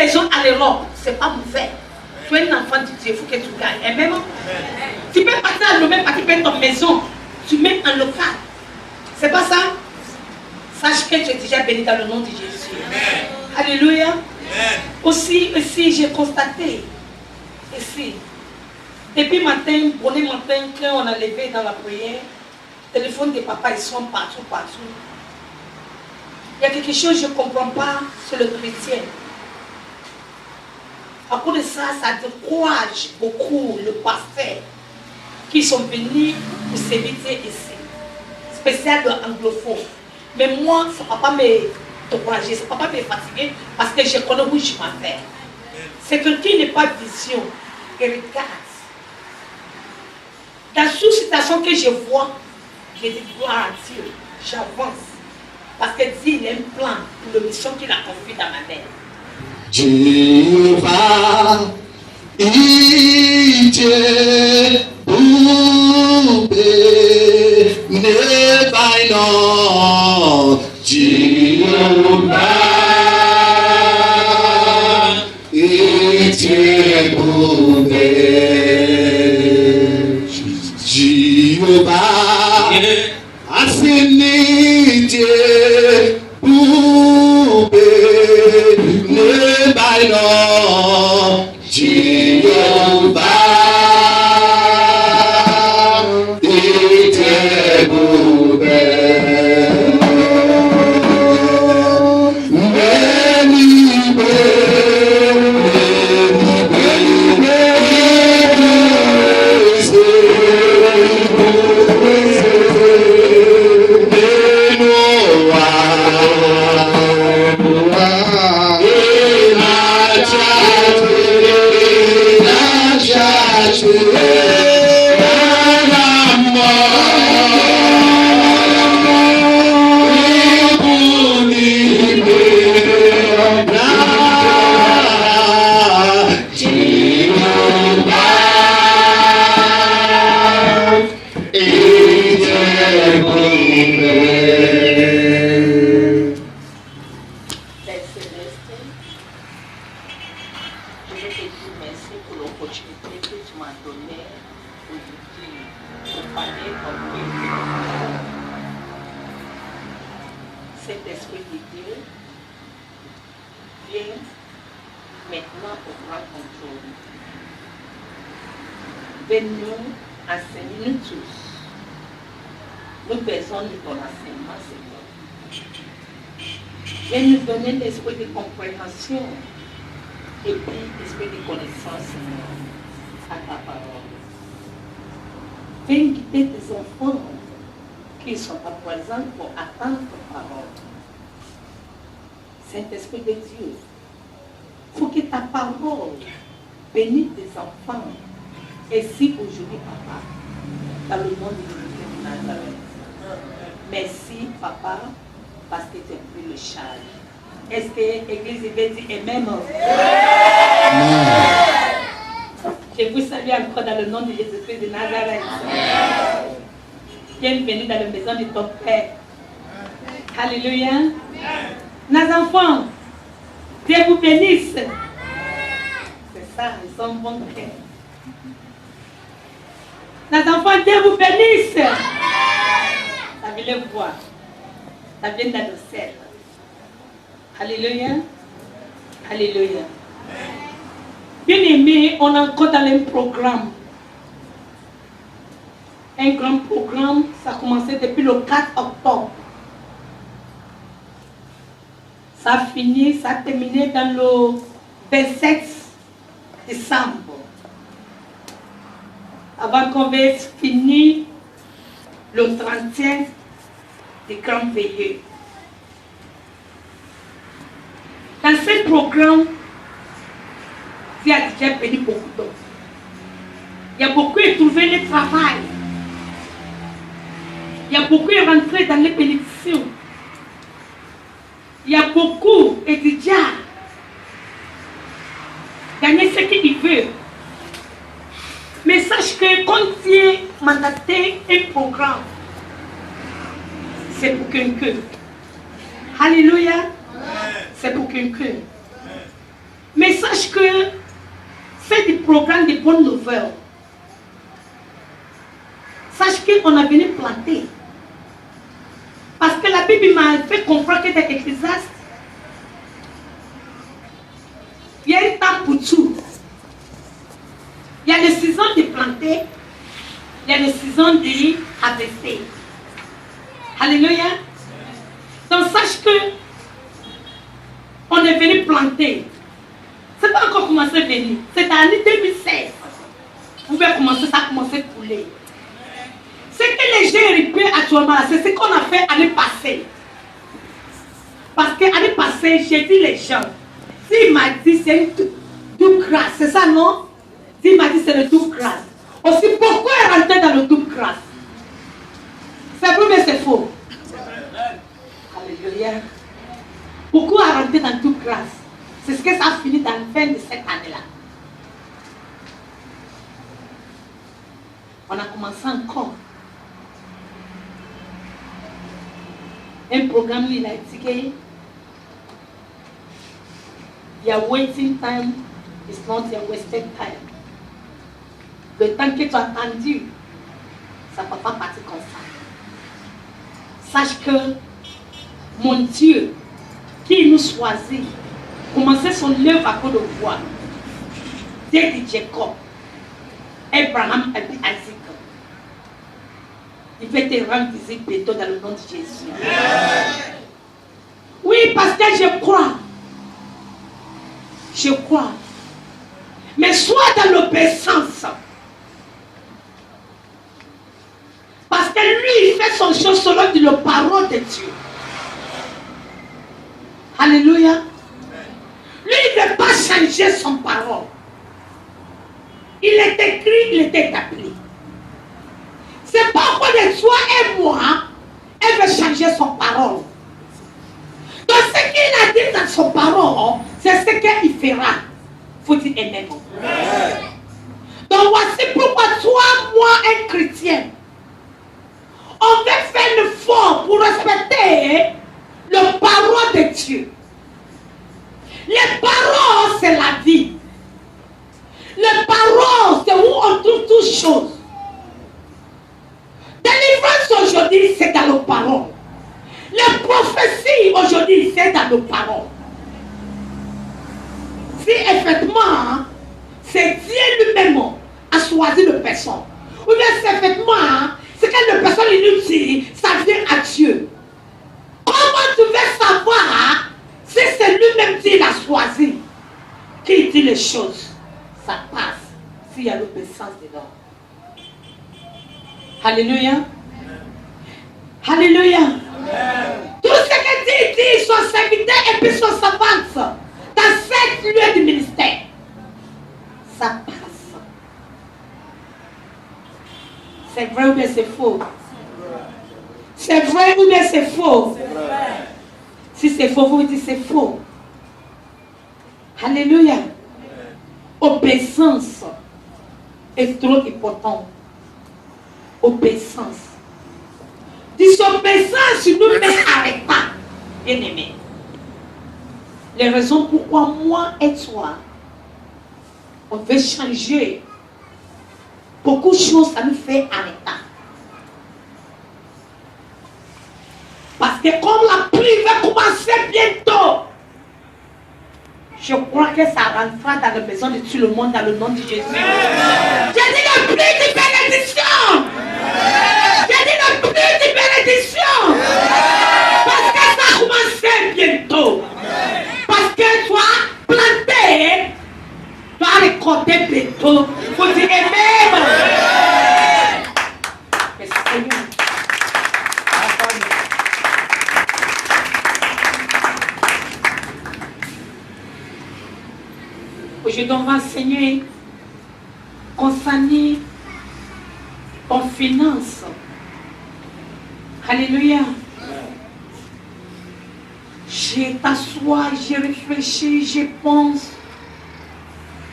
maison à l'Europe, c'est pas mauvais. Tu es un enfant de Dieu, il faut que tu gagnes. Et même, tu peux partir à Lomé, tu peux ton maison, tu mets un local. C'est pas ça? Sache que tu es déjà béni dans le nom de Jésus. Amen. Alléluia. Amen. Aussi, j'ai constaté, ici, depuis matin, premier matin, quand on a levé dans la prière, le téléphone de papa, ils sont partout, partout. Il y a quelque chose que je ne comprends pas sur le chrétien. À cause de ça, ça décourage beaucoup le pasteur qui sont venus pour servir ici. Spécial de anglophone. Mais moi, ça ne va pas me décourager, ça ne va pas me fatiguer parce que je connais où je m'appelle. C'est que qui n'est pas de vision et regarde. Dans toute situation que je vois, je dis gloire à Dieu, j'avance. Parce que Dieu il a un plan pour la mission qu'il a confiée dans ma mère. Jehovah, ije ube nebaino. Jehovah, ije ube. Jehovah, asinije ube. I know Jehovah, et puis esprit de connaissance à ta parole. Viens guider tes enfants qui sont à présent pour attendre ta parole. Saint-Esprit de Dieu, il faut que ta parole bénisse tes enfants. Et si aujourd'hui, papa, dans le nom de Jésus de Nazareth, merci, papa, parce que tu as pris le charge. Est-ce que l'Église veut dire Amen? Je vous salue encore dans le nom de Jésus-Christ de Nazareth. Bienvenue dans la maison de ton Père. Alléluia. Nos enfants, Dieu vous bénisse. C'est ça, ils sont bons cœurs. Nos enfants, Dieu vous bénisse. Ça vient le voir. Ça vient dans le ciel. Alléluia. Alléluia. Bien aimé, on est encore dans un programme. Un grand programme, ça a commencé depuis le 4 octobre. Ça a fini, ça a terminé dans le 27 décembre. Avant qu'on ait fini le 31 des grands veilleux. Dans ce programme, Dieu a déjà béni beaucoup d'autres. Il y a beaucoup qui ont trouvé le travail. Il y a beaucoup qui sont rentrés dans les bénédictions. Il y a beaucoup qui ont déjà gagné ce qu'ils veulent. Mais sache que quand Dieu a mandaté un programme, c'est pour quelqu'un. Alléluia. C'est pour quelqu'un. sache que c'est du programme des bonnes nouvelles. Sache qu'on a venu planter. Parce que la Bible m'a fait comprendre que dans Ecclésiaste, il y a un temps pour tout. Il y a les saisons de planter, il y a les saisons de harvester. Alléluia. Donc sache que on est venu planter. C'est pas encore commencé à venir. C'est en l'année 2016. Vous pouvez commencer, ça a commencé à couler. Ce que les gens récupèrent actuellement, c'est ce qu'on a fait l'année passée. Parce que l'année passée, j'ai dit les gens, s'il m'a dit c'est une double grâce, c'est ça non? S'il m'a dit c'est le double grâce. Aussi, pourquoi rentrer dans le double grâce? C'est vrai mais c'est faux. Alléluia. Pourquoi rentrer dans le double grâce? C'est ce que ça a fini dans la fin de cette année-là. On a commencé encore. Un programme, il a dit que your waiting time is not your wasted time. Le temps que tu as attendu, ça ne peut pas partir comme ça. Sache que mon Dieu, qui nous choisit, commençait son œuvre à cause de voix. Dieu dit Jacob, Abraham et Isaac. Il veut te rendre visite bientôt dans le nom de Jésus. Oui, parce que je crois. Je crois. Mais sois dans l'obéissance. Parce que lui, il fait son chose selon la parole de Dieu. Alléluia. Lui, il ne veut pas changer son parole. Il est écrit, il est établi. C'est pas quoi de toi et moi, elle veut changer son parole. Donc ce qu'il a dit dans son parole, c'est ce qu'il fera. Faut dire amen. Donc voici pourquoi toi, moi, un chrétien, on veut faire l'effort pour respecter la parole de Dieu. Les paroles, c'est la vie. Les paroles, c'est où on trouve toutes choses. Délivrance aujourd'hui, c'est dans nos paroles. Les prophéties aujourd'hui, c'est dans nos paroles. Si effectivement, c'est Dieu lui-même a choisi le personne, ou bien c'est effectivement, c'est que le personne lui dit, ça vient à Dieu. Comment tu veux savoir si c'est lui-même qui l'a choisi, qui dit les choses? Ça passe s'il y a l'obéissance dedans. Alléluia. Alléluia. Tout ce que Dieu dit, son serviteur et puis son servante, dans cette lieu du ministère, ça passe. C'est vrai ou bien c'est faux? C'est vrai ou bien c'est faux? Si c'est faux, vous dites c'est faux. Alléluia. Obéissance est trop important. Obéissance. Disobéissance nous met à l'état, bien aimé. Les raisons pourquoi moi et toi, on veut changer. Beaucoup de choses, ça nous fait à l'état. Parce que comme la pluie va commencer bientôt, je crois que ça rentrera dans la maison de tout le monde dans le nom de Jésus. J'ai dit la pluie de bénédiction. J'ai dit la pluie de bénédiction. Parce que ça a commencé bientôt. Parce que toi, planter, tu vas récolter bientôt. Il faut dire Amen. Mais Seigneur, aujourd'hui, on va enseigner concernant ton finance. Alléluia. Je t'assois, je réfléchis, je pense.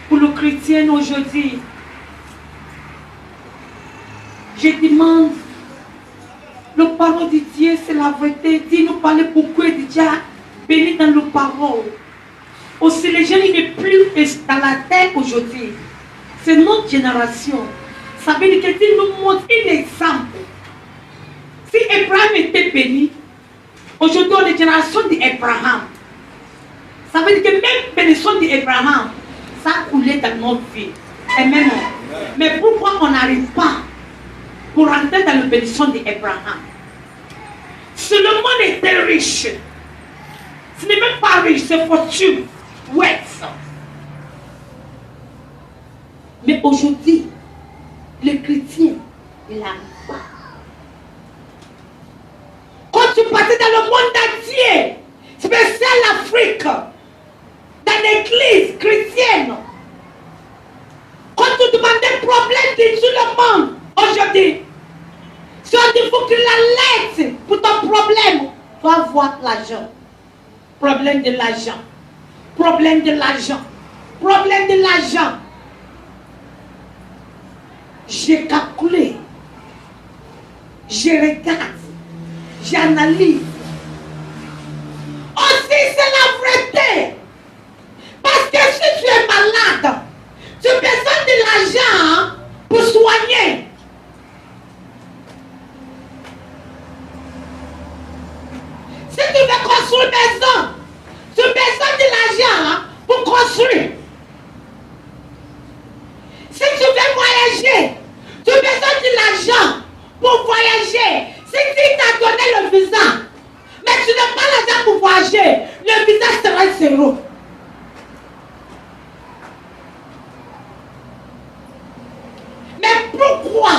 Pour le chrétien aujourd'hui, je demande, le parole de Dieu, c'est la vérité. Dis-nous parler pourquoi déjà béni dans le parole. Aussi, les gens, ils ne plus dans la terre aujourd'hui. C'est notre génération. Ça veut dire que Dieu nous montre un exemple. Si Abraham était béni, aujourd'hui, on est la génération d'Abraham. Ça veut dire que même bénédiction d'Abraham, ça a coulé dans notre vie. Amen. Mais pourquoi on n'arrive pas pour rentrer dans la bénédiction d'Abraham? Si le monde était riche, ce n'est même pas riche, c'est fortune. Ouais. Mais aujourd'hui, les chrétiens, ils n'arrivent pas. Quand tu partais dans le monde entier, spécial l'Afrique, dans l'église chrétienne, quand tu demandais problème de tout le monde, aujourd'hui, si on dit faut que la lettre pour ton problème, tu vas avoir l'argent. Problème de l'argent. Problème de l'argent. Problème de l'argent. J'ai calculé. Je regarde. J'analyse. Aussi, c'est la vérité. Parce que si tu es malade, tu as besoin de l'argent pour soigner. Si tu veux construire une maison, tu as besoin de l'argent pour construire. Si tu veux voyager, tu as besoin de l'argent pour voyager. Si tu t'as donné le visa, mais tu n'as pas l'argent pour voyager, le visa sera zéro. Mais pourquoi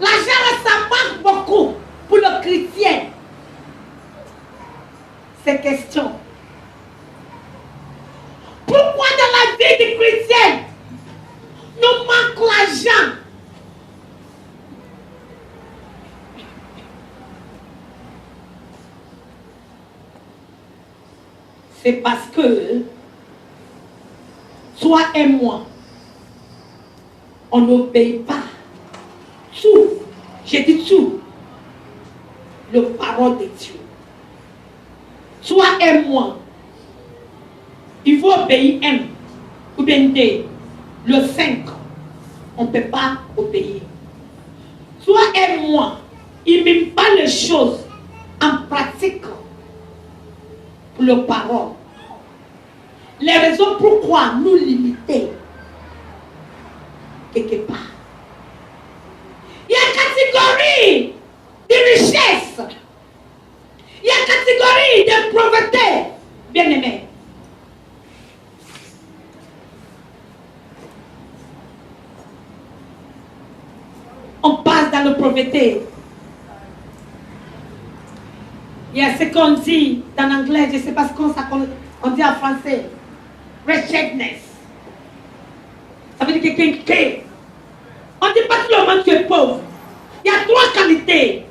l'argent, ça manque beaucoup pour le chrétien? C'est question. Pourquoi dans la vie du chrétien, nous manque l'argent? C'est parce que toi et moi, on n'obéit pas tout, j'ai dit tout, le parole de Dieu. Toi et moi, il faut obéir un ou bien deux. Le 5, on ne peut pas obéir. Toi et moi, il ne met pas les choses en pratique pour le parole. Les raisons pourquoi nous limiter quelque part. Il y a catégorie de richesse. Il y a catégorie de pauvreté. Bien aimé. On passe dans le pauvreté. Il y a ce qu'on dit en anglais, je ne sais pas ce qu'on dit en français. Wretchedness. Ça veut dire quelqu'un. On ne dit pas tout le monde que tu es pauvre. Il y a 3 qualités.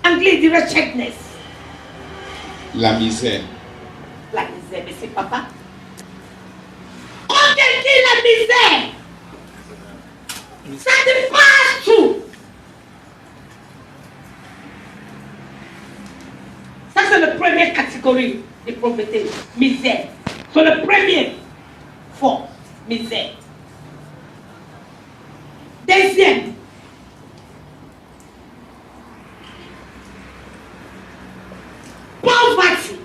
Anglais dit wretchedness. La misère. La misère, mais c'est papa. Quand quelqu'un la misère, ça dépasse tout. Ça, c'est la première catégorie de pauvreté. Misère. C'est le premier fort. Misère. Deuxième. Pauvreté.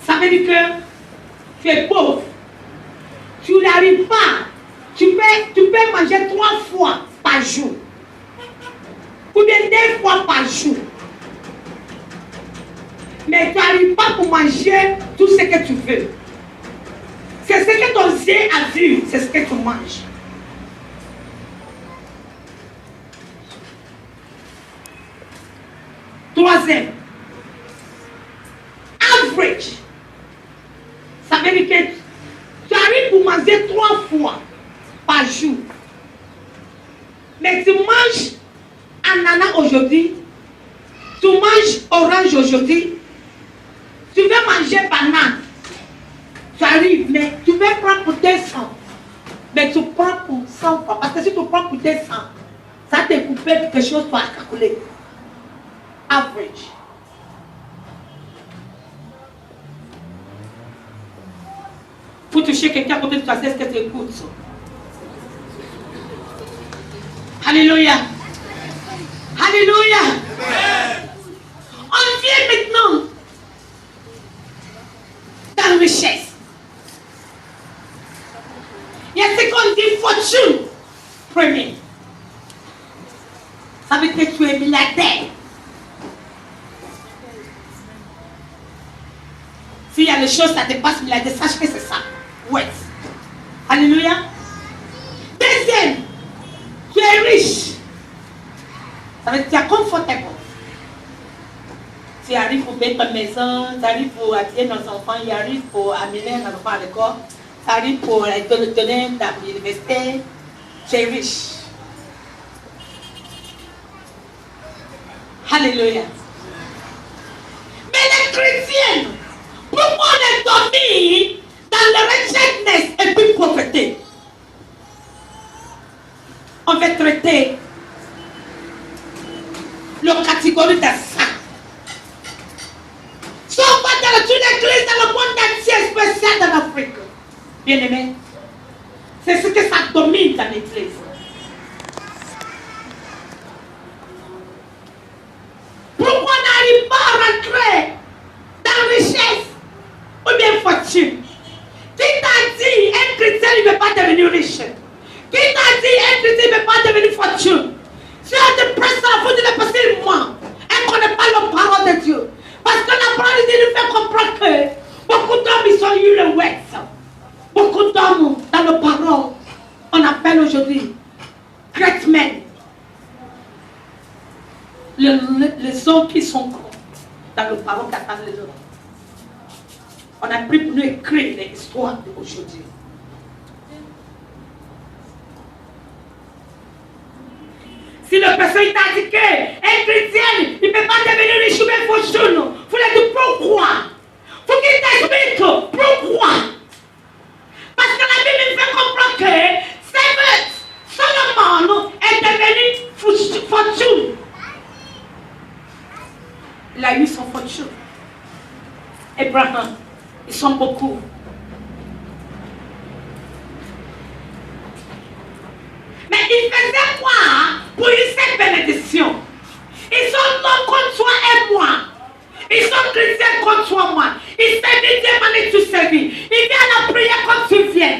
Ça veut dire que tu es pauvre. Tu n'arrives pas. Tu peux manger 3 fois par jour. Ou bien 2 fois par jour. Mais tu n'arrives pas pour manger tout ce que tu veux. C'est ce que ton yeux a vu, c'est ce que tu manges. Troisième, average. Ça veut dire que tu arrives pour manger 3 fois par jour. Mais tu manges ananas aujourd'hui, tu manges orange aujourd'hui, tu veux manger banane. Tu arrives, mais tu veux prendre pour 200. Mais tu prends pour 100 fois. Parce que si tu prends pour 200, ça te coupe quelque chose pour calculer. Average. faut toucher quelqu'un à côté de toi, c'est ce que tu écoutes. Alléluia. Alléluia. On vient maintenant dans la richesse. Il y a ce qu'on dit fortune. Premier. Ça veut dire que tu es milliardaire. S'il y a des choses, ça dépasse milliardaire, sache que c'est ça. Ouais. Alléluia. Deuxième, tu es riche. Ça veut dire que tu es confortable. Tu arrives pour mettre ta maison, tu arrives pour habiller nos enfants, tu arrives pour amener nos enfants à l'école, tu arrives pour te donner dans l'université. Tu es riche. Alléluia. Mais les chrétiens, pourquoi on est dormi dans la richesse et puis pauvreté? On va traiter la catégorie de ça. Si on va dans toute l'église, dans le monde entier, spécial dans l'Afrique, bien aimé, c'est ce que ça domine dans l'église. Pourquoi on n'arrive pas à rentrer dans la richesse ou bien fortune? Qui t'a dit un chrétien ne veut pas devenir riche? Qui t'a dit un chrétien ne veut pas devenir fortune? Si on te presse la faute, il est possible moi. Elle ne connaît pas la parole de Dieu. Parce que la parole de Dieu nous fait comprendre que beaucoup d'hommes ils sont eu le wet. Beaucoup d'hommes dans la parole, on appelle aujourd'hui great men. Les hommes qui sont grands dans le parole qu'attendent les autres. On a pris pour nous écrire l'histoire d'aujourd'hui. Si le personne t'a dit qu'un chrétien, il ne peut pas devenir riche ou bien fortune, il faut lui dire pourquoi. Il faut qu'il t'explique pourquoi. Parce que la Bible fait comprendre que Solomon est devenu fortune. Il a eu son fortune. Abraham, ils sont beaucoup. Mais il faisait quoi pour cette bénédiction? Ils sont non contre toi et moi. Ils sont chrétiens contre toi et moi. Ils servent Dieu pendant que tu servis. Ils viennent à la prière comme tu viens.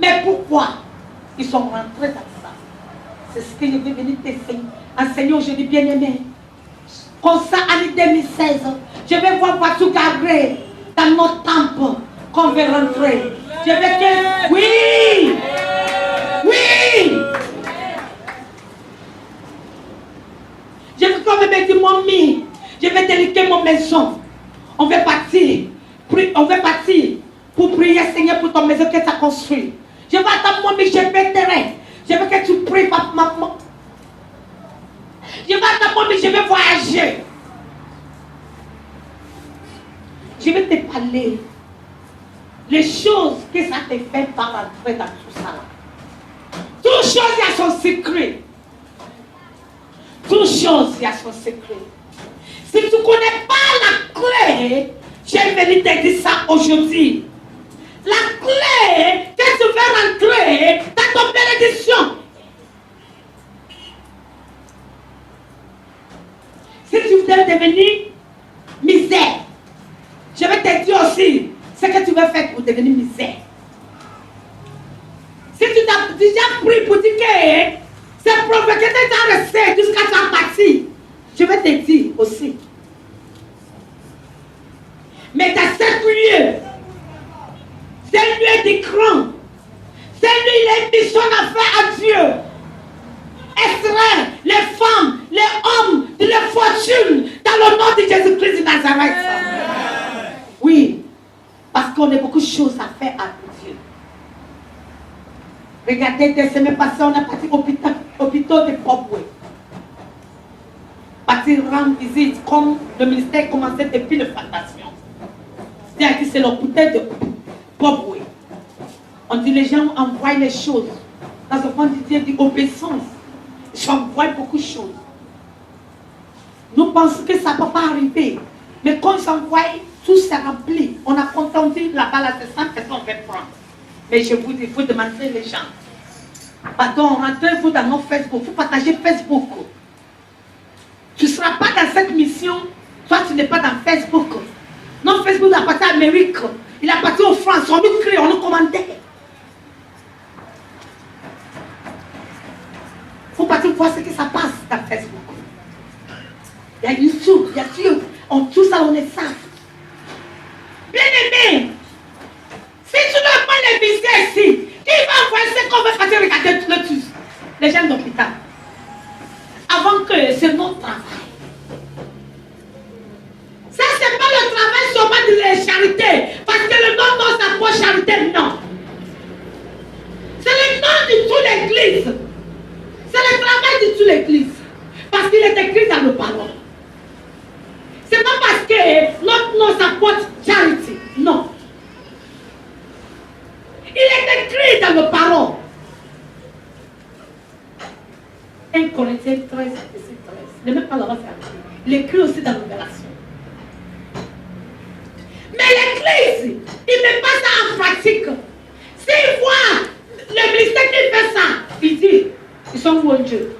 Mais pourquoi ils sont rentrés dans ça? C'est ce que je vais venir t'enseigner aujourd'hui, bien-aimé. Comme ça, année 2016, je vais voir partout garder dans notre temple qu'on veut rentrer. Je vais que... Oui! Oui! Je vais comme me dire, mamie, je vais déliquer mon maison. On va partir. On va partir pour prier, Seigneur, pour ton maison que tu as construit. Je vais attendre, mamie, je vais terrain. Je veux que tu pries, maman. Je vais attendre, mamie, je vais voyager. Je vais te parler. Les choses que ça te fait par rentrer dans tout ça. Toute chose, il y a son secret. Toute chose, il y a son secret. Si tu ne connais pas la clé, j'ai venu te dire ça aujourd'hui. La clé que tu veux rentrer dans ton bénédiction. Si tu veux devenir misère, je vais te dire aussi ce que tu veux faire pour devenir misère. Si tu as déjà pris pour dire que c'est provoqué de ta recette jusqu'à ta partie, je vais te dire aussi. Mais dans cet lieu, c'est un lieu d'écran. C'est un lieu, il a une mission à faire à Dieu. Extraire les femmes, les hommes de la fortune dans le nom de Jésus-Christ de Nazareth. Oui, parce qu'on a beaucoup de choses à faire à Dieu. Regardez, des semaines passées, on a parti au hôpital de Pobwe. Parti rendre visite, comme le ministère commençait depuis la fondation. C'est-à-dire que c'est l'hôpital de Pobwe. On dit les gens envoient les choses. Dans ce point de Dieu dit obéissance. J'envoie beaucoup de choses. Nous pensons que ça ne peut pas arriver. Mais quand j'envoie, Tout s'est rempli. On a contenté là-bas, là, c'est 100 personnes, on va prendre. Mais je vous dis, vous demandez les gens. Pardon, rentrez-vous dans nos Facebook, vous partagez Facebook. Tu ne seras pas dans cette mission, toi tu n'es pas dans Facebook. Non, Facebook appartient à l'Amérique, il appartient aux France, on nous crée, on nous commandait. Il faut partir voir ce que ça passe dans Facebook. Il y a YouTube, il y a YouTube, tout ça on est ça. Bien aimé, si tu ne pas les business ici, qui va voir ce qu'on va partir regarder tout le tous? Les gens d'hôpital. Avant que c'est notre travail. Ça, c'est pas le travail seulement de la charité. Parce que le nom non, ça pour charité, non. C'est le nom de toute l'église. C'est le travail de toute l'église. Parce qu'il est écrit dans le parole. C'est pas parce que notre nom s'apporte charité. Non. Il est écrit dans le parole. 1 Corinthiens 13, verset 13. Ne même pas l'avoir fait. Il est écrit aussi dans la Révélation. Mais l'église, il ne met pas ça en pratique. S'il voit le ministère qui fait ça, il dit, ils sont où Dieu?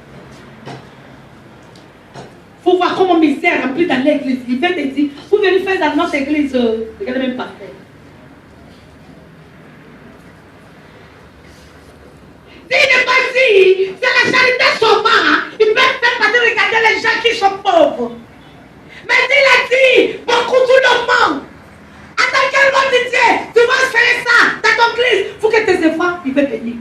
Il faut voir comment le ministère est rempli dans l'église. Il vient te dire, vous venez faire dans notre église, regardez même pas faire. S'il n'est pas dit, c'est la charité seulement. Il peut faire partie de regarder les gens qui sont pauvres. Mais il a dit, beaucoup tout le monde. Attends quel monde de Dieu, tu vas faire ça dans ton église. Il faut que tes enfants, ils veulent venir.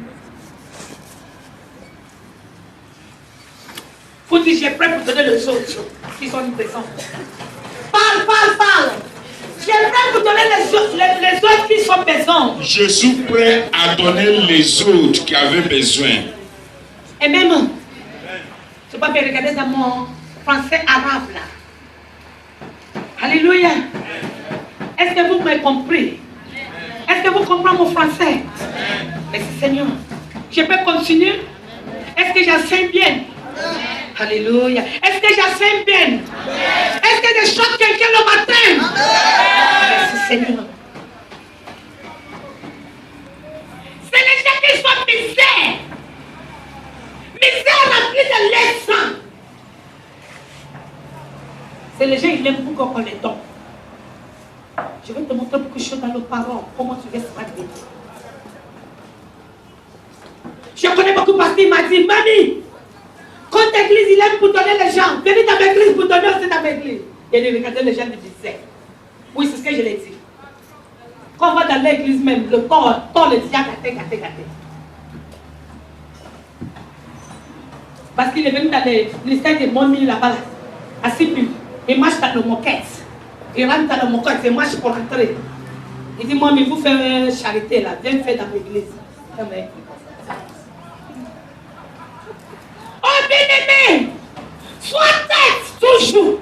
Il faut dire, j'ai prêt pour donner les autres qui sont présents. Parle. J'ai prêt pour donner les autres qui sont présents. Je suis prêt à donner les autres qui avaient besoin. Et même, je ne peux pas me regarder dans mon français arabe là. Alléluia. Est-ce que vous m'avez compris? Est-ce que vous comprenez mon français? Merci Seigneur. Je peux continuer? Est-ce que j'enseigne bien? Alléluia. Est-ce que j'enseigne bien? Est-ce que je choque quelqu'un le matin? Merci Seigneur. C'est les gens qui sont misères. Misère remplie de l'essence. C'est les gens qui aiment beaucoup qu'on les donne. Je vais te montrer beaucoup de choses dans le parole. Comment tu vas se battre. Je connais beaucoup parce qu'il m'a dit, mamie, quand l'église, il aime pour donner les gens. Venez dans l'église pour donner aussi dans l'église. Et il regardait les gens du disait. Oui, c'est ce que je l'ai dit. Quand on va dans l'église même, le corps le dit, gâté. Parce qu'il est venu dans le ministère de Montmille là-bas, à Sipu. Il marche dans le moquette. Il rentre dans le moquette, il marche pour rentrer. Il dit, moi, mais vous faites charité là, viens faire dans l'église. Oh bien-aimé, sois tête toujours.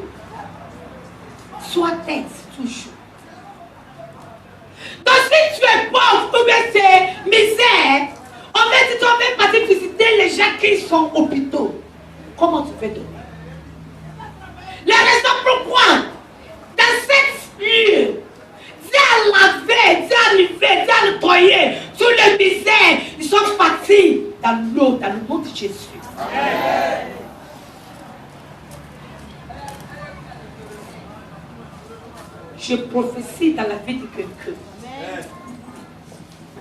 Sois tête toujours. Donc si tu es pauvre ou bien c'est misère, en fait, tu vas partir visiter les gens qui sont au hôpitaux. Comment tu fais donner? La raison pourquoi, dans cette lieu, Dieu a lavé, Dieu a livré, Dieu a nettoyé tous les misères, ils sont partis dans l'eau, dans le nom de Jésus. Je prophétie dans la vie de quelqu'un.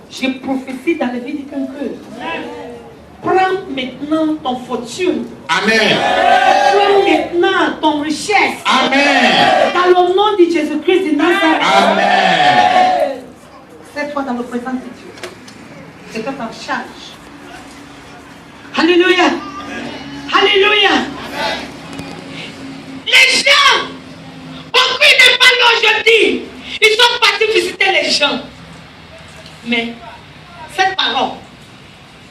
Je prophétie dans la vie de quelqu'un. Prends maintenant ton fortune. Amen. Prends maintenant ton richesse. Amen. Dans le nom de Jésus-Christ de Nazareth. Amen. Cette fois dans le présent de Dieu. C'est toi en charge. Alléluia. Alléluia. Les gens, beaucoup ne parlent aujourd'hui. Ils sont partis visiter les gens. Mais cette parole,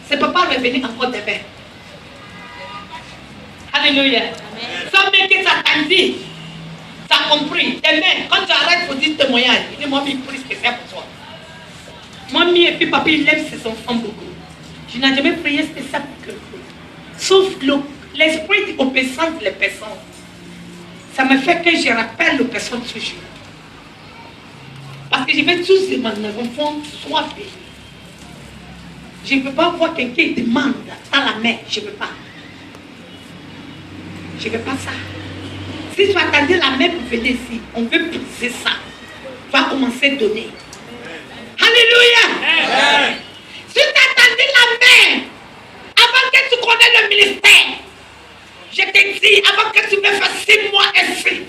ça ne peut pas revenir encore demain. Alléluia. Ça mec qui s'attendit, ça a compris. Demain, quand tu arrêtes pour dire témoignage, il dit, moi, il prie ce que c'est pour toi. Mamie et puis papa, il aime ses enfants beaucoup. Je n'ai jamais prié spécial pour quelqu'un. Sauf l'esprit d'obéissance de les personnes. Ça me fait que je rappelle les personnes toujours. Parce que je vais tous demander, mes enfants, sois bénis. Je ne peux pas voir quelqu'un qui demande dans la main. Je ne peux pas. Je ne veux pas ça. Si tu attendais la main pour venir ici, on veut briser ça. Tu vas commencer à donner. Alléluia. Si tu attendais la main avant que tu connais le ministère, je te dis, avant que tu me fasses 6 mois ici,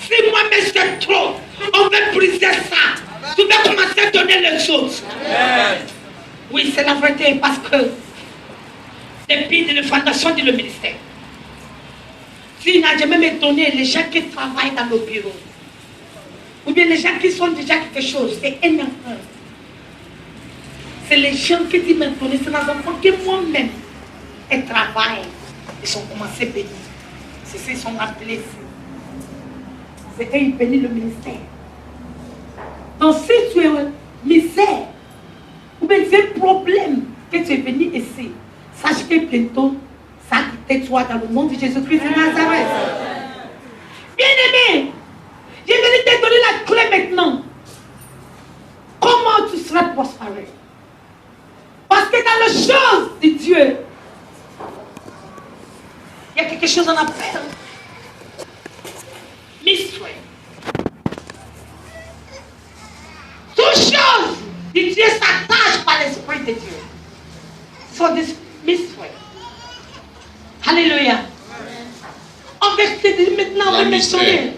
6 mois mais c'est trop, on veut briser ça. Tu vas commencer à donner les autres. Oui, c'est la vérité parce que depuis la fondation du ministère, tu n'as jamais donné les gens qui travaillent dans le bureau. Ou bien les gens qui sont déjà quelque chose. C'est un enfant. C'est les gens qui disent maintenant, c'est les enfants que moi-même, ils travaillent. Ils sont commencés à bénir. C'est ça, ils sont appelés ici. C'est eux qui bénissent le ministère. Donc si tu es misère, ou bien tu as un problème que tu es venu ici, sache que bientôt, ça quitte toi dans le nom de Jésus-Christ de Nazareth. Bien-aimé, je vais te donner la clé maintenant. Comment tu seras prospéré? Parce que dans les choses de Dieu, il y a quelque chose qu'on appelle mystery. Toutes choses de Dieu s'attachent par l'Esprit de Dieu. So this mystery. Alléluia. On va te dire maintenant, on va mentionner.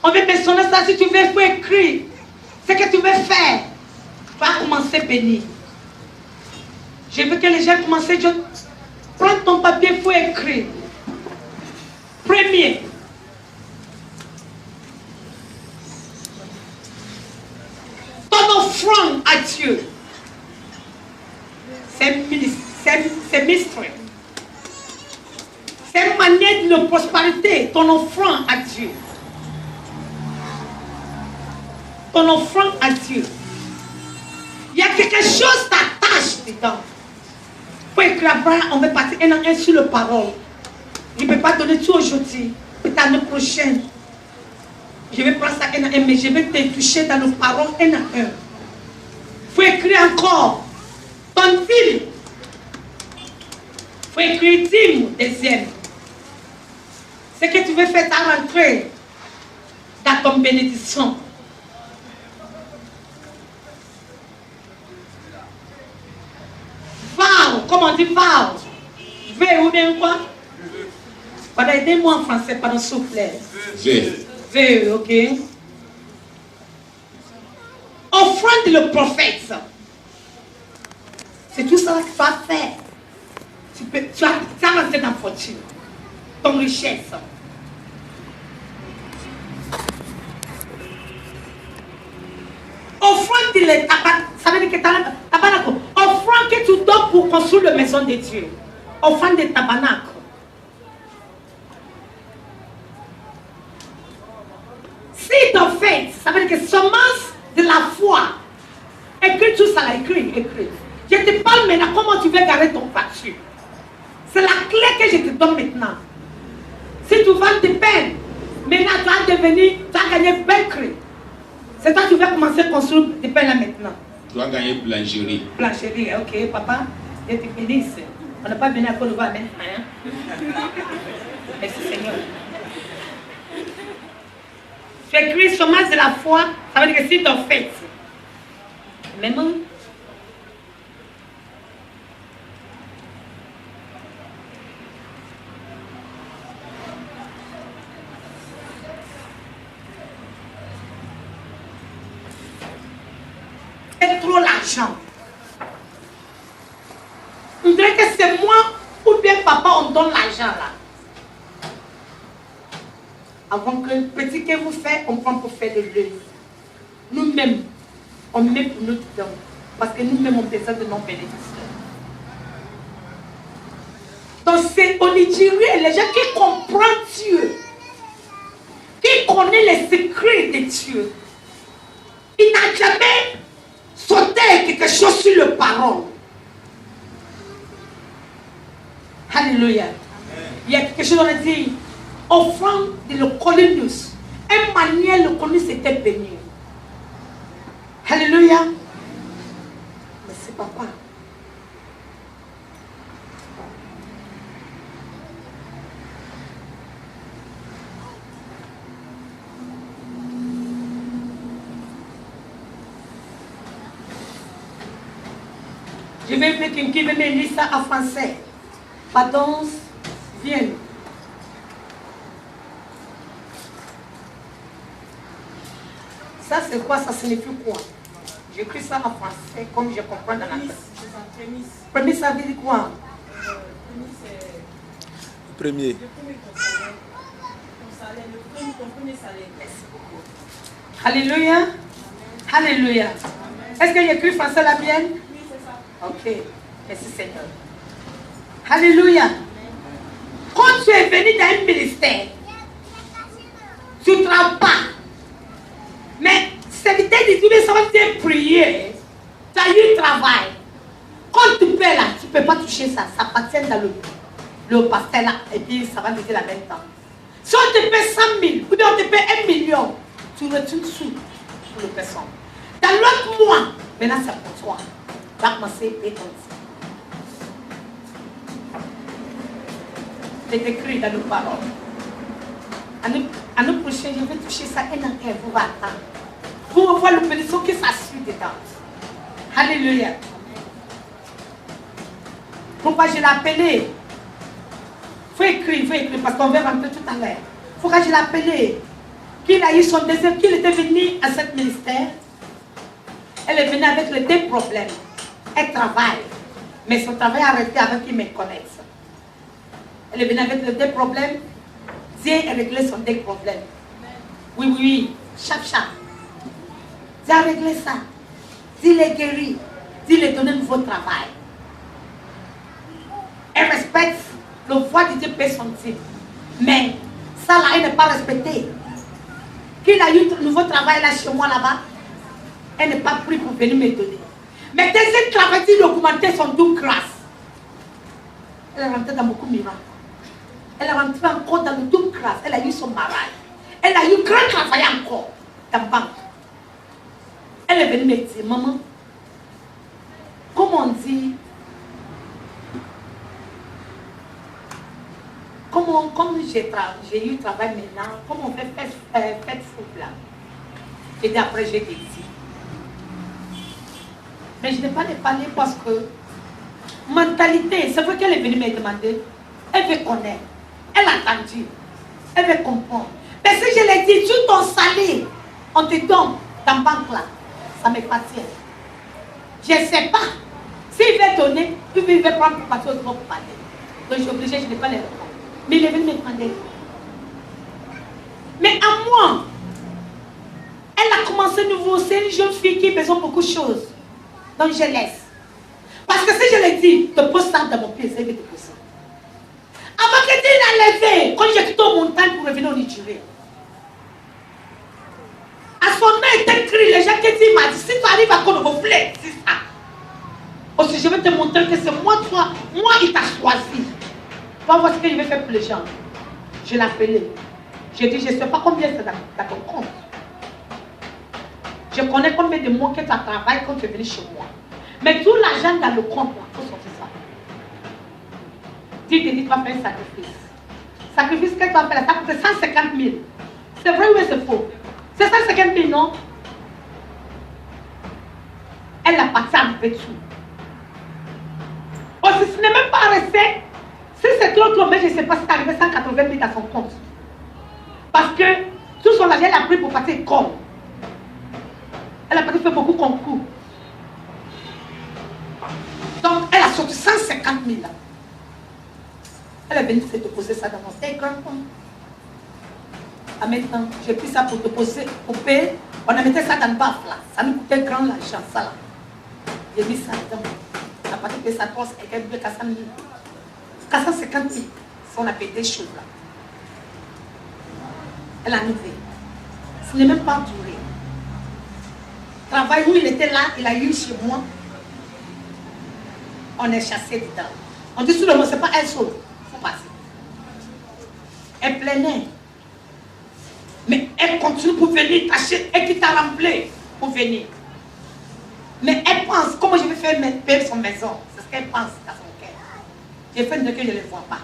On va mentionner ça. Si tu veux, il faut écrire ce que tu veux faire. Tu vas commencer à bénir. Je veux que les gens commencent à dire, prends ton papier, il faut écrire. Premier. Ton offrande à Dieu. C'est mystery. C'est une manière de prospérité. Ton offrande à Dieu. Ton offrande à Dieu. Il y a quelque chose t'attache dedans. Pour écrire, on va partir un à un sur le parole. Je ne peux pas donner tout aujourd'hui. Peut-être l'année prochaine. Je vais prendre ça un à un, mais je vais te toucher dans nos paroles un à un. Il faut écrire encore. Ton dîme. Il faut écrire dîme, deuxième. Ce que tu veux faire, ta rentrée dans ton bénédiction. Vow, comment on dit vow? V ou bien quoi? Pardon, aidez-moi en français, pardon, s'il vous plaît. V. V, ok. Offrande le prophète. C'est tout ça que tu vas faire. Tu as rentré dans fortune. Ton richesse. Offrande le tabernacle. Ça veut dire que tabernacle. Offrande que tu donnes pour construire la maison de Dieu. Offrande de tabernacle. Si ton fait, ça veut dire que semence de la foi. Écris tout ça là, écris. Je te parle maintenant comment tu veux garder ton facture. C'est la clé que je te donne maintenant. Si tu vends des peines, maintenant tu vas gagner bakery. C'est toi qui vas commencer à construire des peines là maintenant. Tu vas gagner blancherie. Blancherie, ok, papa, je te bénisse. On n'a pas venu à Côte d'Ivoire maintenant. Hein? Merci Seigneur. Tu écris semence de la foi, ça veut dire que si tu en fais, même. C'est trop l'argent. On dirait que c'est moi ou bien papa, on donne l'argent là. Avant que le petit que vous faites, on prend pour faire de l'œil. Nous-mêmes, on met pour nous dedans. Parce que nous-mêmes, on besoin de nos bénédictions. Donc c'est au Nigeria, les gens qui comprennent Dieu, qui connaissent les secrets de Dieu, il n'a jamais sauté quelque chose sur le parole. Alléluia. Il y a quelque chose, on a dit, offrande de le Colonius. Une manière, le Colonius était béni. Alléluia. Mais c'est papa. Je vais mettre quelqu'un qui veut me lire ça en français. Pardon, viens. Ça c'est quoi? Ça signifie quoi? J'écris ça en français comme je comprends dans la tête. Prémisse, ça veut dire quoi? Premier. Merci beaucoup. Alléluia. Alléluia. Est-ce que j'écris français la mienne? Oui, c'est ça. Ok. Merci Seigneur. Alléluia. Quand tu es venu dans un ministère, tu ne travailles pas. Mais serviteur de Dieu, ça va te prier. Tu as eu le travail. Quand tu paies là, tu ne peux pas toucher ça. Ça appartient dans le pasteur là. Et puis ça va viser la même temps. Si on te paie 100 000 ou bien on te paie 1 million, tu retournes sous pour le personne. Dans l'autre mois, maintenant c'est pour toi. Va commencer et ton. C'est écrit dans nos paroles. À nous prochains, je vais toucher ça un an et vous va attendre. Pour voir l'opération que ça suit dedans. Alléluia. Pourquoi je l'ai appelé? Il faut écrire, parce qu'on va rentrer tout à l'heure. Pourquoi je l'ai appelé? Qu'il a eu son désir, qu'il était venu à ce ministère. Elle est venue avec les deux problèmes. Elle travaille, mais son travail a arrêté avant qu'il me connaisse. Elle est venue avec les deux problèmes. Dieu a réglé son deux problèmes. Oui. Chaque. Dieu a réglé ça. Dieu l'a guéri. Dieu lui a donné un nouveau travail. Elle respecte le voix de Dieu peut sentir. Mais ça là, elle n'est pas respectée. Qu'il a eu un nouveau travail là chez moi là-bas, elle n'est pas prise pour venir me donner. Mais deuxième travail, il augmentait son doux grâce. Elle est rentrée dans beaucoup de miracles. Elle est rentrée encore dans le doux grâce. Elle a eu son mariage. Elle a eu grand travail encore dans la banque. Elle est venue me dire, maman, comment on dit, comme j'ai eu travail maintenant, comment on fait fête foot là? Et d'après j'ai dit. Mais je n'ai pas les parler parce que mentalité, c'est vrai qu'elle est venue me demander. Elle veut connaître. Elle a entendu. Elle veut comprendre. Mais si je l'ai dit, tout ton salaire, on te donne dans banque là, ça m'appartient. Je ne sais pas. S'il veut donner, il veut prendre pour partir au groupe pour parler. Donc je suis obligée, je n'ai pas les répondre. Mais il est venu me demander. Mais à moi, elle a commencé nouveau. C'est une jeune fille qui a besoin de beaucoup de choses. Donc je laisse. Parce que si je l'ai dit, te pose ça dans mon pied, c'est de te poser. Avant que tu l'as levé, quand j'ai quitté aux montagnes pour revenir au Nigeria. À son nom était écrit, les gens qui disent, m'a dit, si tu arrives à Konobo, c'est ça. Aussi, je vais te montrer que c'est moi, toi, moi, il t'a choisi. Tu vas voir ce que je vais faire pour les gens. Je l'ai appelé. J'ai dit, je ne sais pas combien c'est dans ton compte. Je connais combien de mois que tu as travaillé quand tu es venu chez moi. Mais tout l'argent dans le compte, il faut sortir ça. Dieu te dit, tu vas faire un sacrifice. Sacrifice que tu vas faire, ça coûte 150 000. C'est vrai ou c'est faux? C'est 150 000, non? Elle a parti avec tout. Aussi, ce n'est même pas resté. Si c'est trop, mais je ne sais pas si c'est arrivé 180 000 dans son compte. Parce que tout son argent, elle a pris pour passer l'école. Elle a peut-être fait beaucoup de concours. Donc, elle a sorti 150 000. Elle est venue te poser ça dans mon grand compte. Ah, maintenant, j'ai pris ça pour te poser, pour payer. On a mis ça dans le baf là. Ça nous coûtait grand l'argent, ça là. J'ai mis ça dedans. On a pas payé ça 3 et quelques 400 000. 450 000. On a payé des choses là. Elle a levé. Ce n'est même pas duré. Travail où il était là, il a eu chez moi. On est chassé dedans. On dit sur le mot, ce n'est pas elle seule. Il faut passer. Elle plaignait. Mais elle continue pour venir tâcher et qui t'a rempli pour venir. pense, comment je vais faire payer son maison? C'est ce qu'elle pense dans son cœur. J'ai fait de que je ne le vois pas.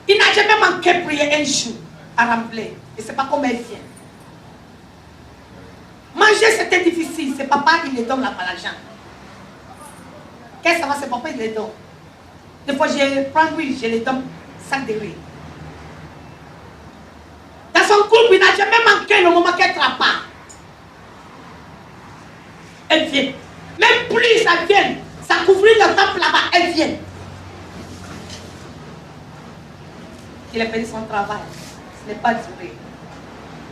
Il n'a jamais manqué de prier un jour à remplir. Et c'est pas comment elle vient. Manger, c'était difficile. C'est papa, il les donne là-bas l'argent. Qu'est-ce que ça va, c'est papa, il les donne. Des fois, je prends oui, je les donne sac de riz. Dans son couple, il n'a jamais manqué le moment qu'elle ne travaille pas. Elle vient. Même plus ça vient, ça couvre le temple là-bas, elle vient. Il a perdu son travail. Ce n'est pas duré.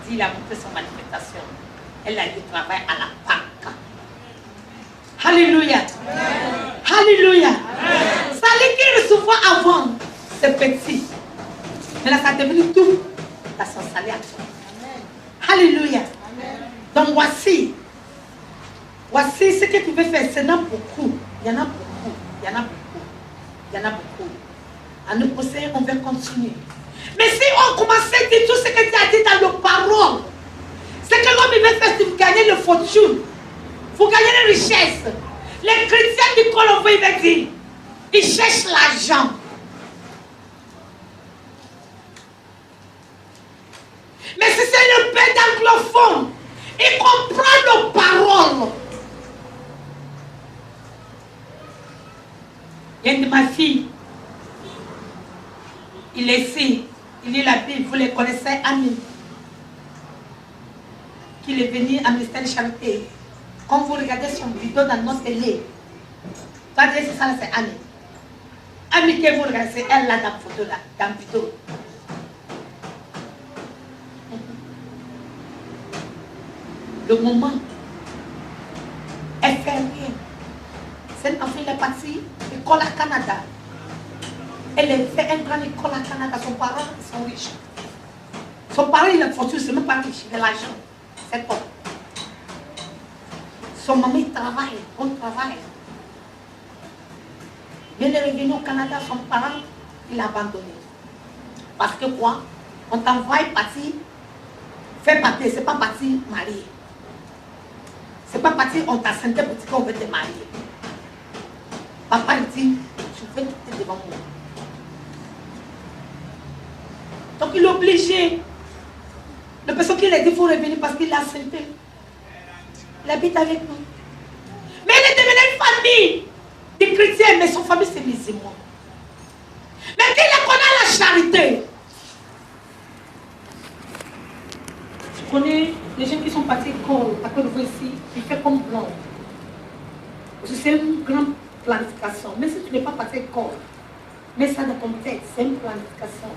Il a montré son manifestation. Elle a eu du travail à la banque. Alléluia. Alléluia. Ça allait qu'il recevoir avant, c'est petit. Mais là, ça a devenu tout dans son salaire. Alléluia. Donc voici ce que tu veux faire. Il y en a beaucoup. Il y en a beaucoup. Il y en a beaucoup. Il y en a beaucoup. À nous posséder, on va continuer. Mais si on commençait à dire tout ce que tu as dit dans le parole, c'est que l'homme il veut faire, c'est gagner le fortune. Vous gagnez les richesses. Les chrétiens du Colombo, il va dire, ils cherchent l'argent. Mais si c'est le père d'anglophone, il comprend nos paroles. Il y a une de ma fille, il est ici, il lit la Bible, vous les connaissez, Ami, qu'il est venu à ministère de charité. Quand vous regardez son vidéo dans notre télé, ça dit c'est ça, c'est Ami. Ami que vous regardez, c'est elle là dans la photo là, dans la vidéo. Le moment, elle fait rien. Cette enfant, il est parti, école à Canada. Elle a fait un grand école à Canada. Son parent, ils sont riches. Son parent, il a une fortune, c'est même pas riche, il a l'argent. C'est pas. Son maman, il travaille, on travaille. Il est revenu au Canada, son parent, il a abandonné. Parce que quoi? On t'envoie partir, faire papier, c'est pas partir marier. C'est pas partir, on t'a senté pour dire qu'on veut te marier. Papa il dit, je vais quitter devant moi. Donc il est obligé. La personne qui l'a dit, il faut revenir parce qu'il l'a senté. Il habite avec nous. Mais il est devenu une famille de chrétiens, mais son famille c'est musulman. Mais qu'il a connu la charité. Tu connais les gens qui sont partis à l'école, à l'école ici, ils font comme blanc. C'est une grande planification. Même si tu n'es pas parti à l'école, mets ça dans ton tête, c'est une planification.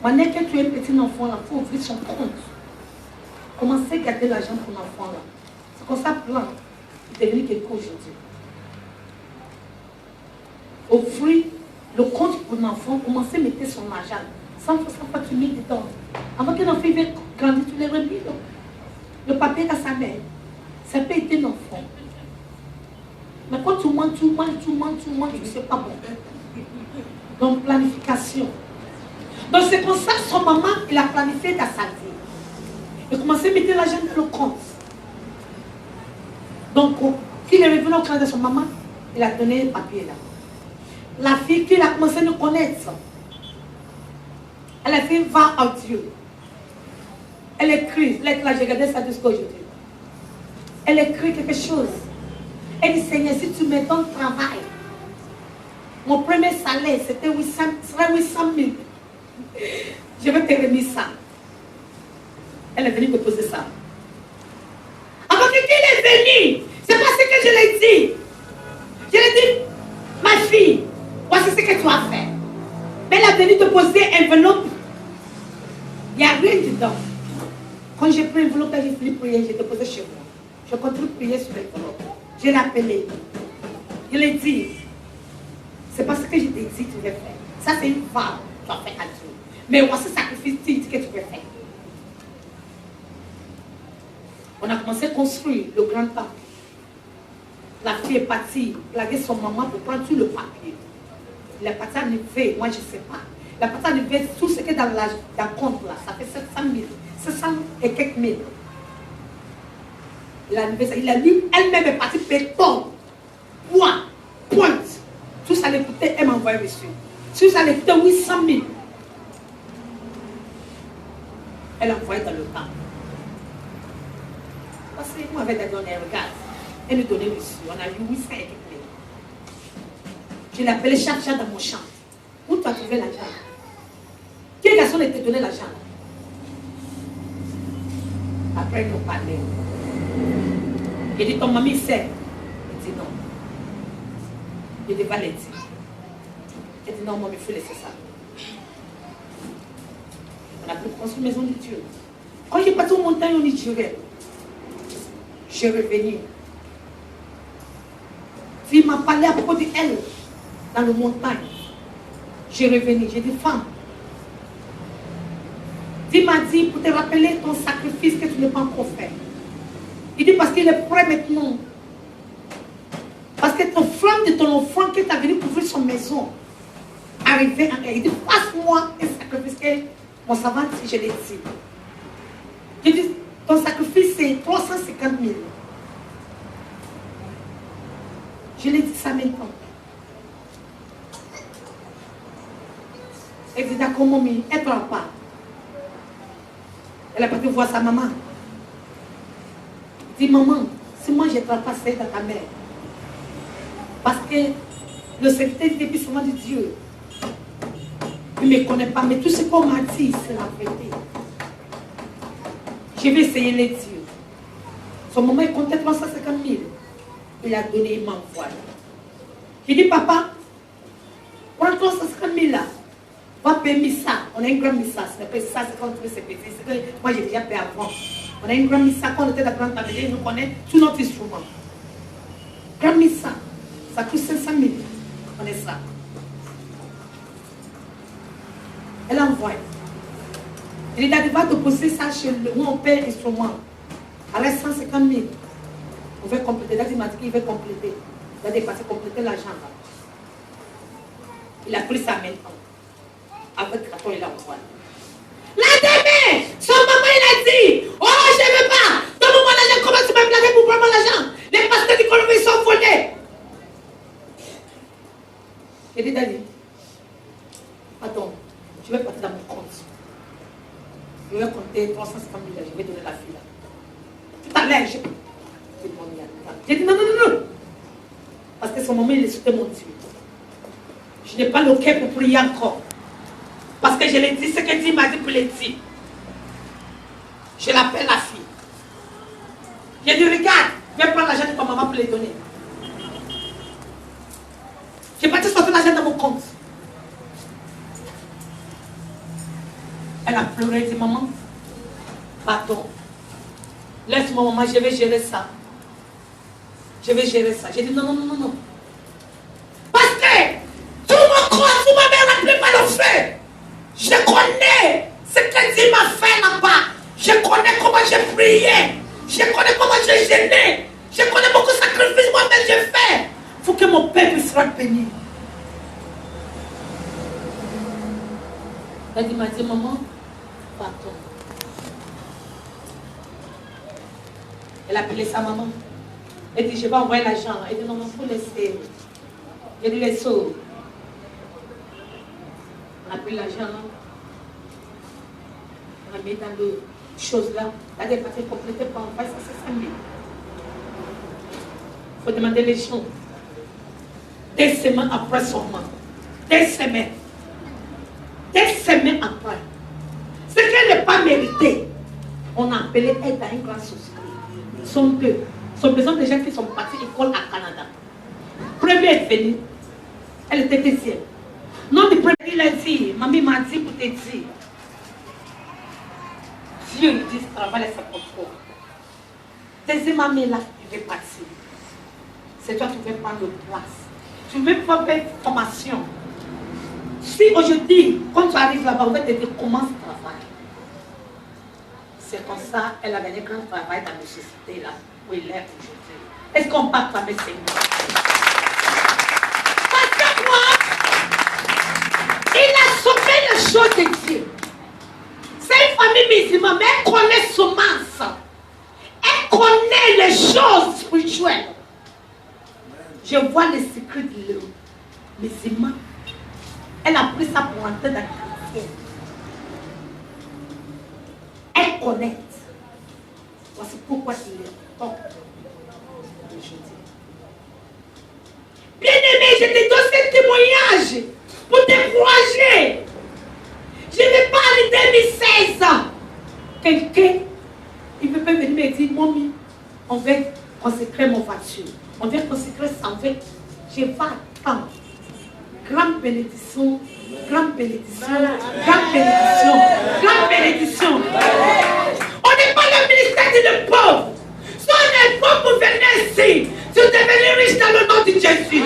Maintenant que tu es un petit enfant, il faut ouvrir son compte. Commencez à garder l'argent pour l'enfant là. C'est comme ça, plan, il est devenu quelque chose aujourd'hui. Offrir le compte pour l'enfant, commencez à mettre son argent. Sans pas tu mets dedans. Avant que l'enfant vienne grandir, tu les remis. Le papier dans sa main. Ça peut être un enfant. Mais quand tu manges, tu ne sais pas bon. Donc, planification. Donc, c'est pour ça que son maman, il a planifié dans sa vie. Il a commencé à mettre l'argent dans le compte. Donc, quand il est revenu au Canada de son maman, il a donné le papier là. La fille qui a commencé à nous connaître, elle a fait va à Dieu. Elle écrit, là j'ai regardé ça jusqu'à aujourd'hui. Elle écrit quelque chose. Elle dit, Seigneur, si tu me donnes travail, mon premier salaire, c'était 800 000. Je vais te remettre ça. Elle est venue me poser ça. Avant que qu'il est venu, c'est parce que je l'ai dit. Je l'ai dit, ma fille, voici ce que tu as fait. Mais elle a venu te poser un enveloppe. Il n'y a rien dedans. Quand j'ai pris l'enveloppe, j'ai fini de prier, j'ai déposé chez moi. Je continue de prier sur l'enveloppe. Je l'ai appelé. Je l'ai dit. C'est parce que je t'ai dit que tu veux faire. Ça, c'est une femme. Tu vas faire à Dieu. Mais voici le sacrifice que tu veux faire. On a commencé à construire le grand temple. La fille est partie, plaguer son maman pour prendre tout le papier. Elle est partie enlever, moi je ne sais pas. Elle est partie enlever tout ce qui est dans le compte là. Ça fait 700 000. 700 et quelques mille. Il a lu, elle-même est partie béton, poids, pointe. Tout ça l'écoutait, elle m'a envoyé reçu. Tout ça l'écoutait 800 000. Elle a envoyé dans le temps. Parce que moi, avec donné, regarde, elle nous donnait reçu. On a eu 800 et quelques mille. Je l'ai appelé chaque jour dans mon champ. Où tu as trouvé l'argent? Quelle garçon t'a donné l'argent? Après, ils nous parlaient. Il dit, ton mamie sait. Il dit non. Il dit, va le dire. Il dit, non, moi, il faut laisser ça. On a pu construire une maison de Dieu. Quand j'ai parti aux montagnes, on y durait. Je suis revenu. Il m'a parlé à propos d'elle, dans le montagne. Je suis revenu. J'ai dit, femme. Il m'a dit, pour te rappeler ton sacrifice que tu n'as pas encore fait. Il dit, parce qu'il est prêt maintenant. Parce que ton flamme de ton enfant qui est venu couvrir son maison, arrivé à elle. Il dit, passe-moi un sacrifice que mon savant dit, je l'ai dit. Il dit, ton sacrifice c'est 350 000. Je l'ai dit ça maintenant. Elle dit, d'accord, mamie, elle ne parle pas. Elle a pas pu voir sa maman. Elle dit, maman, si moi je ne parle pas, c'est dans ta mère. Parce que le secrétaire du dépuissement de Dieu, il ne me connaît pas, mais tout ce qu'on m'a dit, c'est la vérité. Je vais essayer les dire. Son maman, il comptait 350 000. Il a donné, il m'a envoyé. J'ai dit, papa, prends 350 000 là. Va payer ça. On a un grand missa. Ce n'est pas ça, c'est quand on trouve ces petits. C'est que moi, j'ai déjà payé avant. On a un grand missa. Quand on était dans la grande famille, il nous connaît tout notre instrument. Grand missa. Ça coûte 500 000. On est ça. Elle a envoyé. Il a dit, va déposer ça chez le où on paie l'instrument. Elle reste 150 000. On veut compléter. Là, il m'a dit qu'il veut compléter. Il a dépassé compléter l'argent. Il a pris ça maintenant. Avec le carton, il a envoyé. La demain, son maman, il a dit, oh, je ne veux pas. Donne-moi l'argent, comment tu m'as placé pour prendre l'argent? Les pasteurs du Colombie sont volés. J'ai dit, Dali, attends, je vais partir dans mon compte. Je vais compter 350 000, je vais donner la fille là. Tout à l'heure, j'ai dit, non, non, non, non. Parce que son maman, il est sauté mon Dieu. Je n'ai pas le cœur pour prier encore. Parce que je l'ai dit, ce que Dieu m'a dit pour les dire. Je l'appelle la fille. J'ai dit, regarde, viens prendre l'argent de ta maman pour les donner. J'ai parti sortir l'argent dans mon compte. Elle a pleuré, elle dit, maman, pardon. Laisse-moi, maman, je vais gérer ça. Je vais gérer ça. J'ai dit, non, non, non, non, non. Parce que tout mon corps, tout ma mère n'a plus mal au feu. Je connais ce que Dieu m'a fait là-bas. Je connais comment j'ai prié. Je connais comment j'ai gêné. Je connais beaucoup de sacrifices moi-même j'ai fait. Il faut que mon peuple soit béni. Elle m'a dit, maman, pardon. Elle a appelé sa maman. Elle dit, je vais envoyer l'argent. Elle dit, non, il faut laisser. J'ai dit, laisse. On a pris l'argent, on a mis dans les choses là. Là, des parties complétées pour envoyer ça, c'est 5 000. Il faut demander les gens. Des semaines après seulement. Des semaines. Des semaines après. Ce qu'elle n'a pas mérité, on a appelé elle dans une grande société. Sont deux. Ce sont besoin de gens qui sont partis à l'école à Canada. Première est venue. Elle était deuxième. Non, le premier, il a dit, mamie m'a dit pour te dire. Dieu lui dit, travaille sa propre. Deuxième mamie là, il est parti. C'est toi qui veux prendre le place. Tu veux pas faire formation. Si aujourd'hui, quand tu arrives là-bas, on va te dire comment tu travailles. C'est comme ça, elle a gagné grand travail dans la société là, où il est aujourd'hui. Est-ce qu'on part avec Seigneur? Parce que moi, il a sauvé les choses de Dieu. C'est une famille musulmane, mais elle connaît semence. Elle connaît les choses spirituelles. Je vois les secrets de l'eau. Mais c'est moi. Elle a pris ça pour entrer dans la chrétienne. Elle connaît. Voici pourquoi il est temps. Bien-aimé, je te donne ce témoignage pour t'encourager. Je ne vais pas en 2016. Quelqu'un, il peut venir me dire, Mommy, on veut consacrer mon voiture. On veut consacrer ça. Je vais attendre. Grande bénédiction, grande bénédiction, grande bénédiction, grande bénédiction. On n'est pas le ministère de pauvre. Si on est pauvre pour venir ici, tu deviens riche dans le nom de Jésus.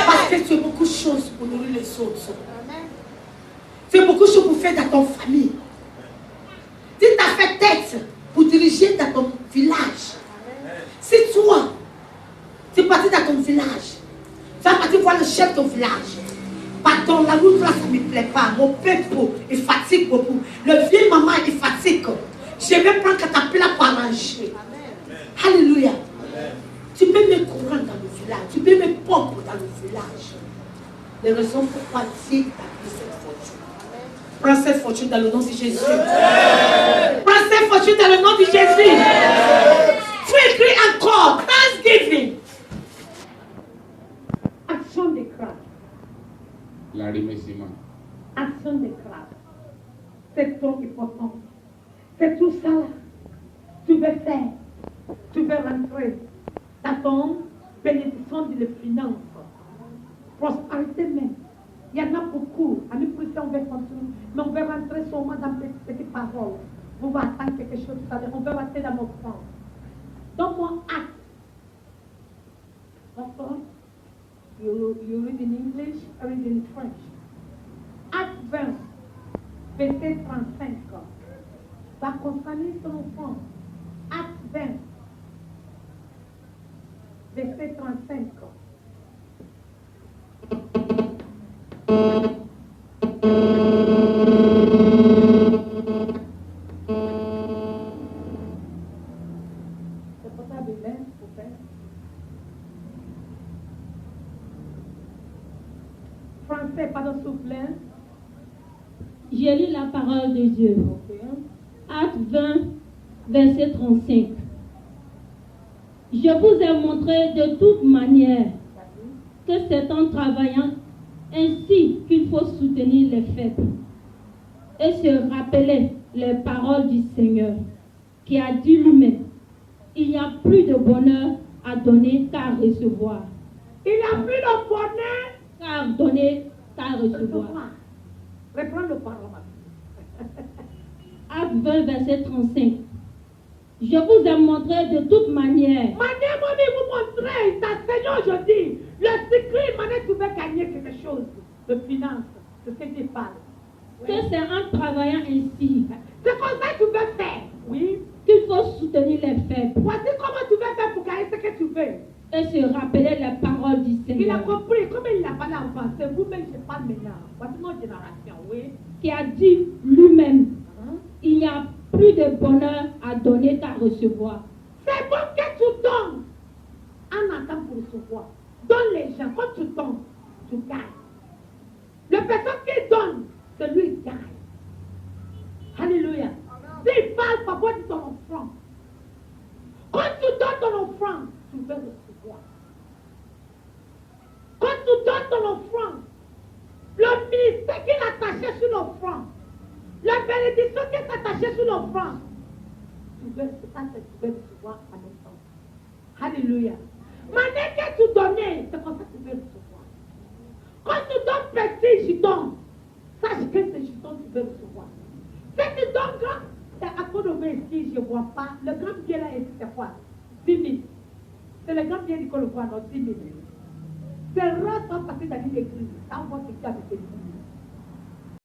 Parce que tu as beaucoup de choses pour nourrir les autres. Tu as beaucoup de choses pour faire dans ton famille. Tu t'as fait tête pour diriger dans ton village. Si toi, tu es parti dans ton village, tu vas partir voir le chef de ton village. Pardon, la route là, ça ne me plaît pas. Mon peuple, il fatigue beaucoup. Le vieux maman, il fatigue. Je vais prendre Catapilla pour arranger. Alléluia. Tu peux me courir dans le village. Tu peux me pomper dans le village. Les raisons pourquoi Dieu t'a pris cette fortune. Prends cette fortune dans le nom de Jésus. Prends cette fortune dans le nom de Jésus. Tu écris encore. Thanksgiving. Action de grâce. La remerciement. Action de grâce. C'est trop important. C'est tout ça là. Tu veux faire. Tu veux rentrer dans ton bénédiction de la finance. Prospérité même. Il y en a beaucoup. À nous, on veut continuer. Mais on veut rentrer seulement dans les petites paroles. Vous va attendre quelque chose tout à l'heure. On veut rentrer dans notre temps. Donc, mon acte. D'accord? You read in English, I read in French. Acte 20, verset 35. Va concerner ton enfant. Acte 20, verset 35. C'est pas ta Bible, s'il vous plaît. Français, pardon, s'il vous plaît. J'ai lu la parole de Dieu. Acte 20, verset 35. Je vous ai montré de toute manière que c'est en travaillant ainsi qu'il faut soutenir les faibles et se rappeler les paroles du Seigneur qui a dit lui-même, il n'y a plus de bonheur à donner qu'à recevoir. Il n'y a plus de bonheur Qu'à donner qu'à recevoir. Reprends le parole. Acte 20, verset 35. Je vous ai montré de toute manière. Manière, vous montrer, t'enseigne aujourd'hui. Le secret, manière, tu veux gagner quelque chose de finance. C'est ce que tu parles. Que c'est en travaillant ainsi. C'est comme ça que tu veux faire. Oui. Qu'il faut soutenir les faibles. Voici comment tu veux faire pour gagner ce que tu veux. Et se rappeler les paroles du Seigneur. Il a compris, comme il n'a pas l'enfant, c'est vous-même qui parle maintenant. Voici notre génération, oui. Qui a dit lui-même, il n'y a plus de bonheur à donner qu'à recevoir. C'est bon que tu donnes en attendant pour recevoir. Donne les gens, quand tu donnes, tu gagnes. La personne qui donne, c'est lui qui gagne. Alléluia. S'il parle, papa de ton offrande. Quand tu donnes ton offrande, tu veux recevoir. Quand tu donnes ton offrande, le ministère qui est attaché sur l'offrande, la bénédiction qui est attachée sur l'offrande, tu veux recevoir en même temps. Alléluia. Manière que tu donnais, c'est comme ça que tu veux recevoir. Quand tu donnes petit giton, sache que c'est giton que tu veux recevoir. Si tu donnes grand, c'est à cause de moi ici, je ne vois pas. Le grand bien là, c'est quoi? 10 000. C'est le grand bien qu'on le voit, non, 10 000. C'est rare sans passer dans l'église. Ça, on voit que tu as des 10 000.